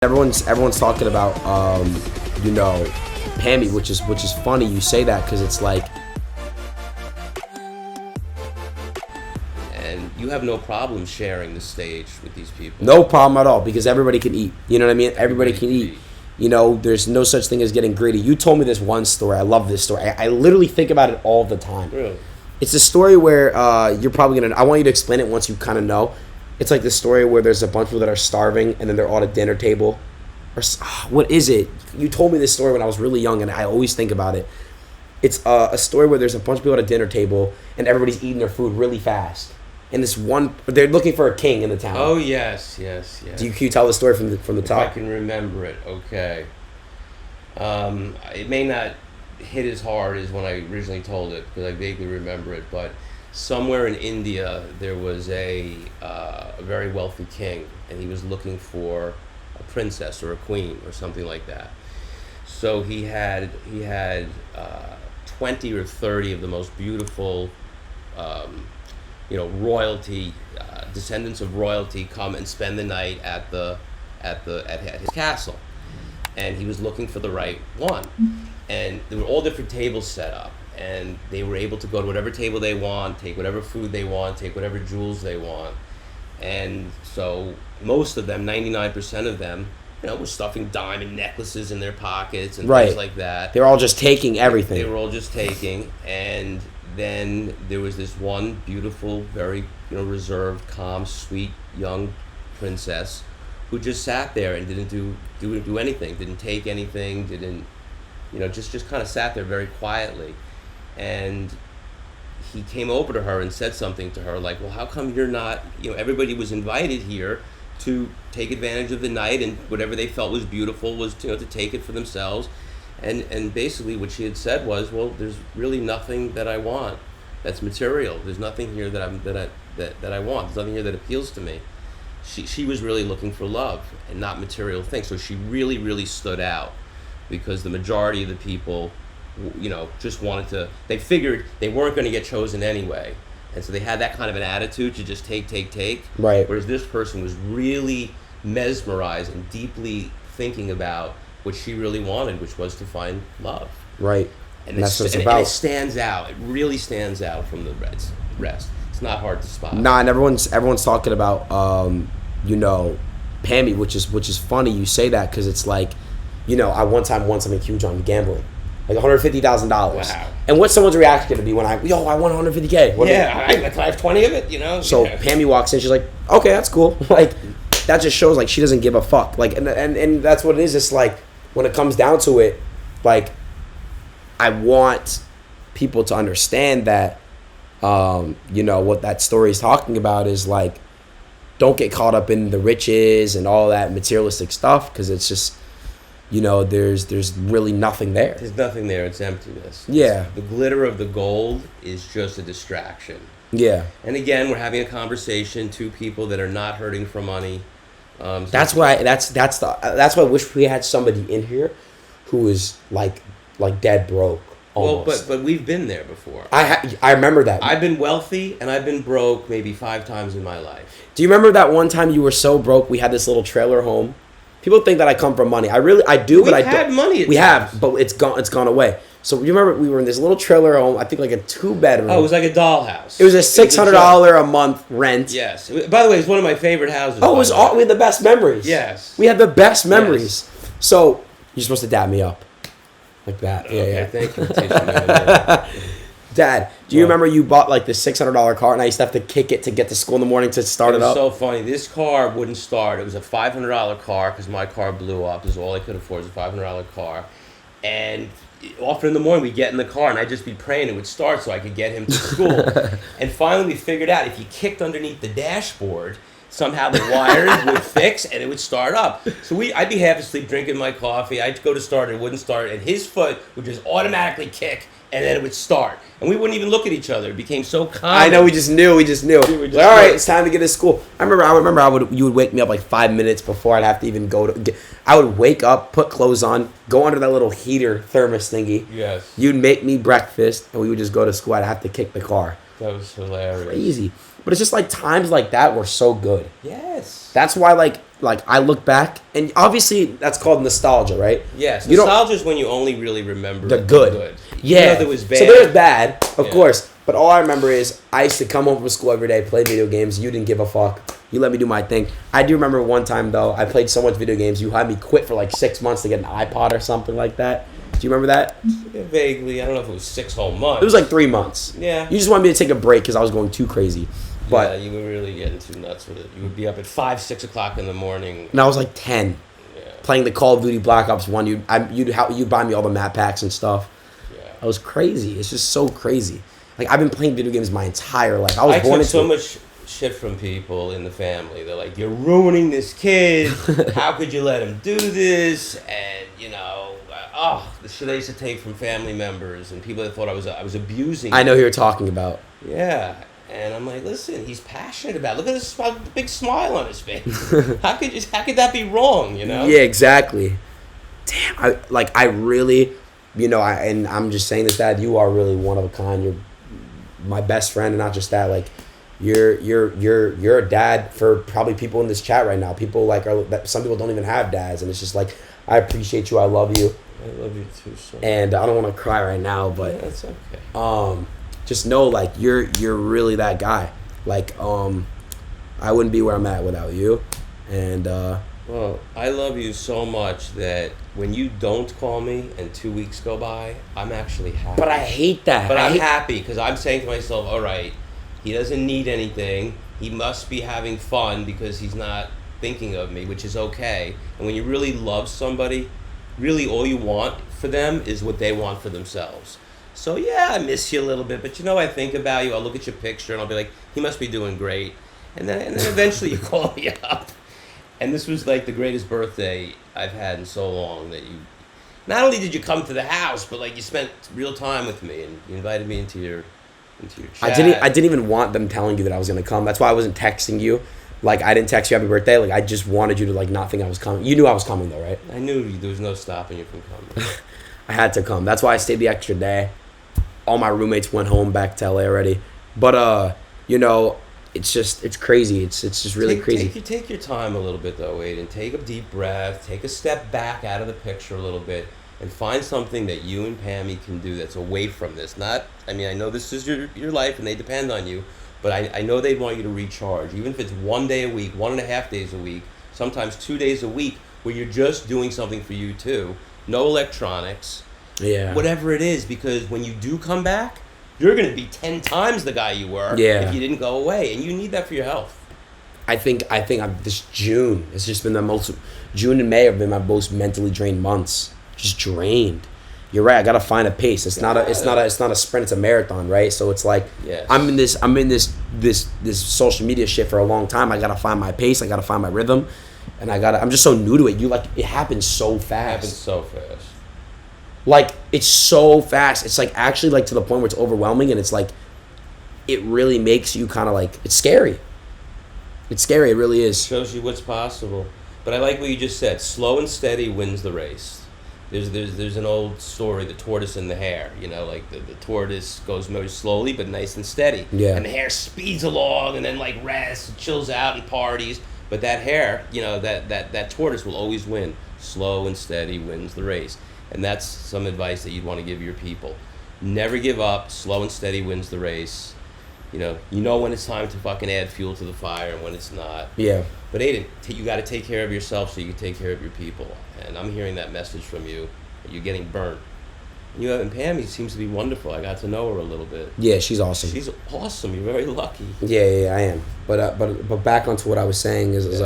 Everyone's talking about Pammy, which is funny you say that because it's like, and you have no problem sharing the stage with these people. no problem at all because everybody can eat. You know what I mean? Everybody can eat. You know, there's no such thing as getting greedy. You told me this one story. I love this story. I literally think about it all the time. Really? It's a story where you're probably gonna. I want you to explain it once you kind of know. It's like the story where there's a bunch of people that are starving and then they're all at a dinner table. Or what is it? You told me this story when I was really young and I always think about it. It's a story where there's a bunch of people at a dinner table and everybody's eating their food really fast. And they're looking for a king in the town. Oh yes. Can you tell the story from the top? If I can remember it, okay. It may not hit as hard as when I originally told it because I vaguely remember it, but somewhere in India there was a very wealthy king and he was looking for a princess or a queen or something like that. So he had 20 or 30 of the most beautiful royalty, descendants of royalty come and spend the night at his castle. And he was looking for the right one. And there were all different tables set up. And they were able to go to whatever table they want, take whatever food they want, take whatever jewels they want. And so most of them, 99% of them, were stuffing diamond necklaces in their pockets and things like that. They were all just taking everything. They were all just taking. And then there was this one beautiful, very reserved, calm, sweet, young princess who just sat there and didn't do anything, didn't take anything, didn't, just kind of sat there very quietly. And he came over to her and said something to her like, well, how come you're not, everybody was invited here to take advantage of the night and whatever they felt was beautiful was to take it for themselves. And basically what she had said was, well, there's really nothing that I want that's material. There's nothing here that I want. There's nothing here that appeals to me. She was really looking for love and not material things. So she really, really stood out because the majority of the people, just wanted to, they figured they weren't going to get chosen anyway. And so they had that kind of an attitude to just take. Right. Whereas this person was really mesmerized and deeply thinking about what she really wanted, which was to find love. Right. And that's what it's about. And it stands out. It really stands out from the rest. It's not hard to spot. Nah, and everyone's talking about Pammy, which is funny you say that because it's like, I won something huge on gambling. Like $150,000. Wow. And what's someone's reaction going to be when I won $150K? Can I have 20 of it, So Pammy walks in, she's like, okay, that's cool. Like, that just shows, like, she doesn't give a fuck. Like, and that's what it is. It's like, when it comes down to it, like, I want people to understand that, what that story is talking about is, like, don't get caught up in the riches and all that materialistic stuff because it's just, there's really nothing there. There's nothing there. It's emptiness. Yeah. The glitter of the gold is just a distraction. Yeah. And again, we're having a conversation, two people that are not hurting for money. That's why I wish we had somebody in here who is like dead broke. Almost. Well, but we've been there before. I remember that. I've been wealthy and I've been broke maybe 5 times in my life. Do you remember that one time you were so broke we had this little trailer home? People think that I come from money. I do, but I don't. We've had money. We have, but it's gone away. So you remember we were in this little trailer home. I think like a 2-bedroom. Oh, it was like a dollhouse. It was a $600 a month rent. Yes. By the way, it's one of my favorite houses. Oh, we had the best memories. Yes. We had the best memories. Yes. So you're supposed to dab me up, like that. Okay, Yeah. Thank you for teaching me. Dad, do you remember you bought like the $600 car and I used to have to kick it to get to school in the morning to start it up? It was so funny. This car wouldn't start. It was a $500 car because my car blew up. This is all I could afford. It was a $500 car. And often in the morning we'd get in the car and I'd just be praying it would start so I could get him to school. And finally we figured out if you kicked underneath the dashboard, somehow the wires would fix and it would start up. So I'd be half asleep drinking my coffee. I'd go to start it wouldn't start. And his foot would just automatically kick and then it would start. And we wouldn't even look at each other. It became so common. I know, we just knew. All right, it's time to get to school. I remember you would wake me up like 5 minutes before I'd have to even I would wake up, put clothes on, go under that little heater thermos thingy. Yes. You'd make me breakfast, and we would just go to school. I'd have to kick the car. That was hilarious. Crazy. But it's just like times like that were so good. Yes. That's why, like, like I look back, and obviously that's called nostalgia, right? Yes, You don't- nostalgia is when you only really remember The good. You Yeah. know there was bad. So there's bad, of Yeah. course. But all I remember is I used to come home from school every day, play video games. You didn't give a fuck. You let me do my thing. I do remember one time though, I played so much video games. You had me quit for like 6 months to get an iPod or something like that. Do you remember that? Yeah, vaguely. I don't know if it was 6 whole months. It was like 3 months. Yeah. You just wanted me to take a break because I was going too crazy. But yeah, you were really getting too nuts with it. You would be up at 5, 6 o'clock in the morning. and I was like 10, Yeah. playing the Call of Duty Black Ops 1. You'd buy me all the map packs and stuff. Yeah. I was crazy. It's just so crazy. Like I've been playing video games my entire life. I was I born took into so it. much shit from people in the family. They're like, "You're ruining this kid. How could you let him do this?" And the shit I used to take from family members and people that thought I was abusing. I know who you're talking about. Yeah. And I'm like, listen, he's passionate about it. Look at this big smile on his face. How could that be wrong, you know? Yeah, exactly. Damn, I really, and I'm just saying this, Dad, you are really one of a kind. You're my best friend, and not just that. Like, you're a dad for probably people in this chat right now. People some people don't even have dads, and it's just like I appreciate you. I love you. I love you too, son. And I don't want to cry right now, but Yeah, that's okay. just know like you're really that guy. Like I wouldn't be where I'm at without you, and Well, I love you so much that when you don't call me and 2 weeks go by, I'm actually happy. but I hate that. But I'm happy because I'm saying to myself, all right, he doesn't need anything. He must be having fun because he's not thinking of me, which is okay. And when you really love somebody, really all you want for them is what they want for themselves. So yeah, I miss you a little bit, but I think about you. I'll look at your picture and I'll be like, he must be doing great. And then eventually you call me up. And this was like the greatest birthday I've had in so long that you, not only did you come to the house, but like you spent real time with me and you invited me into your chat. I didn't even want them telling you that I was gonna come. That's why I wasn't texting you. Like I didn't text you happy birthday. Like I just wanted you to like not think I was coming. You knew I was coming though, right? I knew there was no stopping you from coming. I had to come. That's why I stayed the extra day. All my roommates went home back to LA already. But it's crazy. It's just really crazy. Take your time a little bit though, Adin. Take a deep breath. Take a step back out of the picture a little bit, and find something that you and Pammy can do that's away from this. I know this is your life and they depend on you, but I know they'd want you to recharge, even if it's 1 day a week, 1.5 days a week, sometimes 2 days a week, where you're just doing something for you too. No electronics. Yeah. Whatever it is, because when you do come back, you're going to be 10 times the guy you were if you didn't go away, and you need that for your health. I think this June, it's just been June and May have been my most mentally drained months. Just drained. You're right. I gotta find a pace. It's not a sprint. It's a marathon, right? So it's like Yes. I'm in this social media shit for a long time. I gotta find my pace. I gotta find my rhythm, and I'm just so new to it. It happens so fast. It happens so fast. Like it's so fast. It's like actually like to the point where it's overwhelming, and it's like it really makes you kind of like it's scary. It's scary. It really is. Shows you what's possible. But I like what you just said. Slow and steady wins the race. There's an old story, the tortoise and the hare. Like the tortoise goes very slowly but nice and steady. Yeah. And the hare speeds along and then like rests and chills out and parties. But that hare, that tortoise will always win. Slow and steady wins the race. And that's some advice that you'd want to give your people. Never give up. Slow and steady wins the race. You know when it's time to fucking add fuel to the fire and when it's not. Yeah. But Adin, you got to take care of yourself so you can take care of your people. And I'm hearing that message from you. That you're getting burnt. And Pammy seems to be wonderful. I got to know her a little bit. Yeah, she's awesome. She's awesome. You're very lucky. Yeah, I am. But back onto what I was saying is